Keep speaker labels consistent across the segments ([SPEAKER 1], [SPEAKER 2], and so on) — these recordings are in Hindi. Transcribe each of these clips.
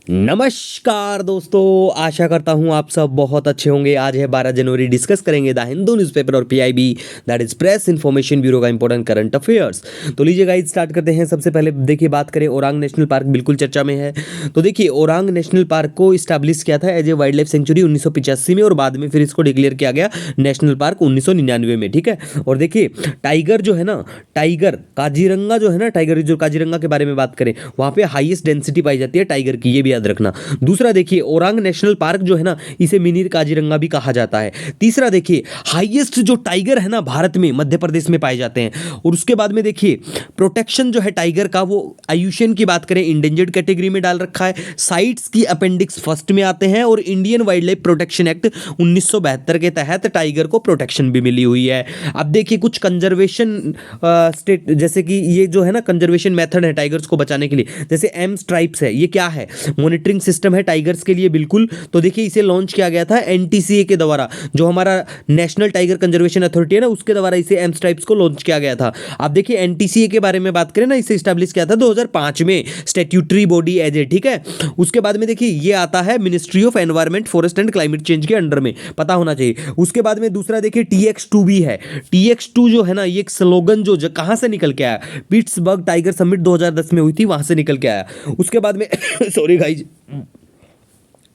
[SPEAKER 1] नमस्कार दोस्तों, आशा करता हूँ आप सब बहुत अच्छे होंगे। आज है 12 जनवरी। डिस्कस करेंगे द हिंदू न्यूज़पेपर और PIB that is press information bureau का इंपॉर्टेंट करंट अफेयर्स। तो लीजिए गाइस, स्टार्ट करते हैं। सबसे पहले देखिए, बात करें ओरांग नेशनल पार्क, बिल्कुल चर्चा में है। तो देखिए, ओरांग नेशनल पार्क को इस्टेब्लिश किया था as a wild life sanctuary 1985 में, और बाद में फिर इसको डिक्लेयर किया गया नेशनल पार्क 1999 में। ठीक है। और देखिए, टाइगर जो है ना, टाइगर काजीरंगा जो है ना, टाइगर जो काजीरंगा के बारे में बात करें, वहाँ पे हाईएस्ट डेंसिटी पाई जाती है टाइगर की, ये भी याद रखना। दूसरा देखिए, ओरांग नेशनल पार्क जो है ना, इसे मिनी काजीरंगा भी कहा जाता है। तीसरा देखिए, हाईएस्ट जो टाइगर है ना भारत में, मध्य प्रदेश में पाए जाते हैं। और उसके बाद में देखिए, प्रोटेक्शन जो है टाइगर का, वो आयुष्मान की बात करें इंडेंजर्ड कैटेगरी में डाल रखा है। साइट्स की अपेंडिक्स फर्स्ट में आते हैं, और Indian wild life protection act 1972 के तहत टाइगर को प्रोटेक्शन भी मिली हुई है। अब देखिए, कुछ कंजर्वेशन स्टेट, जैसे कि ये जो है ना कंजर्वेशन मेथड है टाइगर्स को बचाने के लिए, जैसे एम स्ट्राइप्स है। ये क्या है? मॉनिटरिंग सिस्टम है टाइगर्स के लिए, बिल्कुल। तो देखिए, इसे लॉन्च किया गया था एनटीसीए के द्वारा, जो हमारा नेशनल टाइगर कंजर्वेशन अथॉरिटी है ना, उसके द्वारा इसे एम स्ट्राइप्स को लॉन्च किया गया था। आप देखिए, एनटीसीए के बारे में बात करें ना, इसे स्टैब्लिश किया था 2005 में, स्टैट्यूटरी बॉडी एज ए। ठीक है। उसके बाद में देखिए, ये आता है ministry of environment, forest and climate change के अंडर में, पता होना चाहिए। उसके बाद में दूसरा देखिए, TX2 भी है। TX2 जो है ना, ये एक स्लोगन जो कहां से निकल के आया, पिट्सबर्ग टाइगर समिट 2010 में हुई थी, वहां से निकल के आया। उसके बाद में सॉरी गाइज,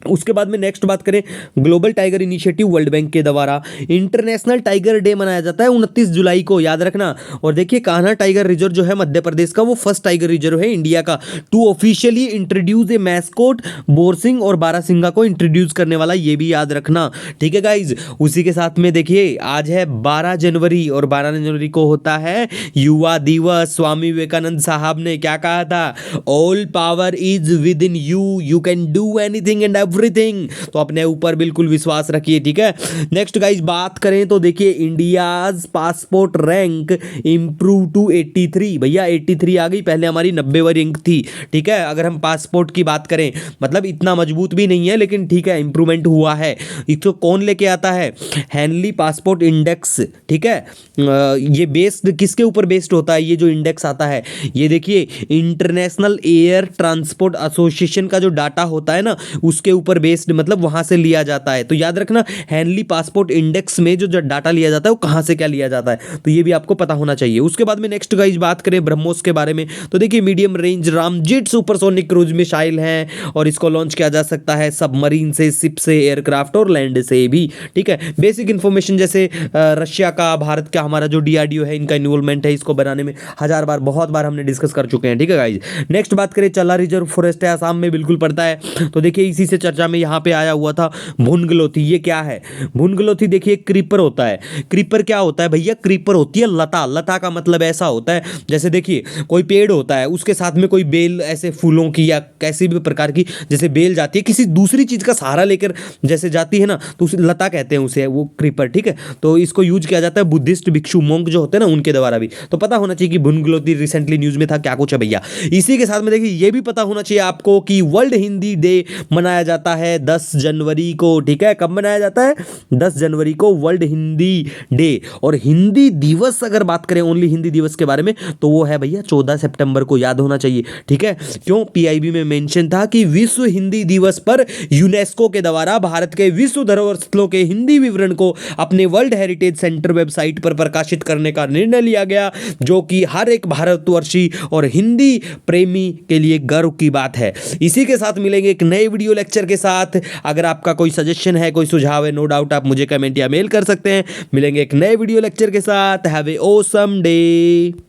[SPEAKER 1] उसके बाद में नेक्स्ट बात करें, global tiger initiative world bank के द्वारा इंटरनेशनल टाइगर डे मनाया जाता है 29 जुलाई को, याद रखना। और देखिए, कान्हा टाइगर रिजर्व जो है मध्य प्रदेश का, वो फर्स्ट टाइगर रिजर्व है इंडिया का to officially introduce a mascot. Bhoorsingh और बारासिंगा को इंट्रोड्यूस करने वाला, ये भी याद रखना। ठीक है गाइज। उसी के साथ में देखिए, आज है 12 जनवरी, और 12 जनवरी को होता है युवा दिवस। स्वामी विवेकानंद साहब ने क्या कहा था? All power is with in you, you can do anything and everything. तो अपने ऊपर बिल्कुल विश्वास रखिए। ठीक है। नेक्स्ट गाइस, बात करें तो देखिए, India's passport rank improve to 83। भैया 83 आ गई, पहले हमारी 90वीं रैंक थी। ठीक है। अगर हम पासपोर्ट की बात करें, मतलब इतना मजबूत भी नहीं है, लेकिन ठीक है, इंप्रूवमेंट हुआ है। इसको कौन लेके आता है? Henley passport index. ठीक है। ये बेस्ड किसके ऊपर बेस्ड होता है? ये जो इंडेक्स आता है, ये देखिए, इंटरनेशनल एयर ट्रांसपोर्ट एसोसिएशन का जो डाटा होता है ना, उसके ऊपर बेस्ड, मतलब वहां से लिया जाता है। तो याद रखना, हेनली पासपोर्ट इंडेक्स में जो डाटा लिया जाता है, वो कहां से क्या लिया जाता है, तो ये भी आपको पता होना चाहिए। उसके बाद में नेक्स्ट गाइस, बात करें ब्रह्मोस के बारे में, तो देखिए, medium range ramjet supersonic cruise missile है, और इसको लॉन्च किया जा सकता है सबमरीन से, शिप से, एयरक्राफ्ट और लैंड से भी। ठीक है। बेसिक इंफॉर्मेशन, जैसे रशिया का, भारत का, हमारा जो DRDO है, इनका इन्वॉल्वमेंट है इसको बनाने में, हजार बार, बहुत बार हमने डिस्कस कर चुके हैं। ठीक है गाइस। नेक्स्ट बात करें, चला रिजर्व फॉरेस्ट है, आसाम में बिल्कुल पड़ता है। तो देखिए, इसी से चर्चा में यहाँ पे आया हुआ था भुनगलोथी। ये क्या है? भुनगलोथी देखिए, क्रीपर होता है। क्रीपर क्या होता है भैया? क्रीपर होती है लता। लता का मतलब ऐसा होता है, जैसे देखिए, कोई पेड़ होता है, उसके साथ में कोई बेल, ऐसे फूलों की या कैसी भी प्रकार की, जैसे बेल जाती है, किसी दूसरी चीज का सहारा लेकर जैसे जाती है ना, तो उसे लता कहते हैं, उसे वो क्रीपर। ठीक है। तो इसको यूज किया जाता है बुद्धिस्ट भिक्षु मोंक जो होते हैं ना, उनके द्वारा भी। तो पता होना चाहिए कि भुनगलोथी रिसेंटली न्यूज में था, क्या कुछ है भैया। इसी के साथ में देखिए, ये भी पता होना चाहिए आपको कि वर्ल्ड हिंदी डे मनाया जाता है 10 जनवरी को। ठीक है। कब मनाया जाता है? 10 जनवरी को वर्ल्ड हिंदी डे। और हिंदी दिवस अगर बात करें, ओनली हिंदी दिवस के बारे में, तो वो है भैया 14 सितंबर को, याद होना चाहिए। ठीक है। क्यों? पीआईबी में मेंशन था कि विश्व हिंदी दिवस पर यूनेस्को के द्वारा भारत के विश्व धरोहर स्थलों के हिंदी विवरण को अपने वर्ल्ड हेरिटेज सेंटर वेबसाइट पर प्रकाशित करने का निर्णय लिया गया, जो कि हर एक भारतवर्षी और हिंदी प्रेमी के लिए गर्व की बात है। इसी के साथ मिलेंगे एक नए वीडियो लेक्चर के साथ। अगर आपका कोई सजेशन है, कोई सुझाव है, नो डाउट आप मुझे कमेंट या मेल कर सकते हैं। मिलेंगे एक नए वीडियो लेक्चर के साथ। Have a awesome day.